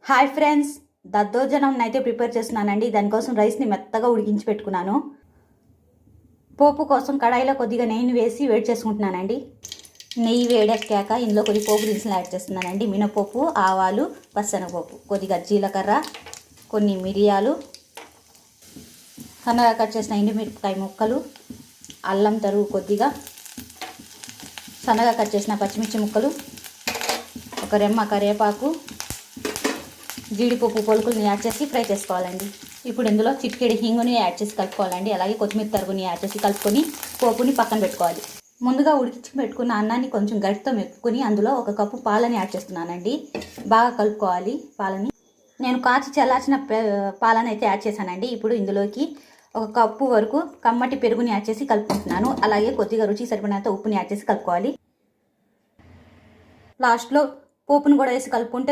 Hi friends, దద్దోజనం అయితే prepare చేస్తున్నానండి. దానికోసం రైస్ని మెత్తగా ఉడికించి పెట్టుకున్నాను. పోపు కోసం కడాయిలో కొద్దిగా నెయ్యిని వేసి వేడి చేసుకుంటున్నానండి. నెయ్యి వేడెక్కాక ఇందులో కొద్ది పోపు దినుసులు యాడ్ చేస్తున్నానండి. మినపప్పు, ఆవాలు, పచ్చనపప్పు, కొద్దిగా జీలకర్ర, కొన్ని మిరియాలు, సన్నగా కట్ చేసిన ఎండుమిరపకాయ ముక్కలు, అల్లం తరుగు కొద్దిగా, సన్నగా కట్ చేసిన పచ్చిమిర్చి ముక్కలు, ఒక రెమ్మ కరివేపాకు, జీడిపప్పు పొలుకుల్ని యాడ్ చేసి ఫ్రై చేసుకోవాలండి. ఇప్పుడు ఇందులో చిటికెడు హింగుని యాడ్ చేసి కలుపుకోవాలండి. అలాగే కొత్తిమీర తరుగుని యాడ్ చేసి కలుపుకొని పోపుని పక్కన పెట్టుకోవాలి. ముందుగా ఉడికించి పెట్టుకున్న అన్నాన్ని కొంచెం గట్టితో మెక్కుని అందులో 1 కప్పు పాలని యాడ్ చేస్తున్నానండి. బాగా కలుపుకోవాలి పాలని. నేను కాచి చల్లార్చిన పాలని అయితే యాడ్ చేశానండి. ఇప్పుడు ఇందులోకి 1 కప్పు వరకు కమ్మటి పెరుగుని యాడ్ చేసి కలుపుకుంటున్నాను. అలాగే కొద్దిగా రుచి సరిపడినంత ఉప్పుని యాడ్ చేసి కలుపుకోవాలి. లాస్ట్లో పోపును కూడా వేసి కలుపుకుంటే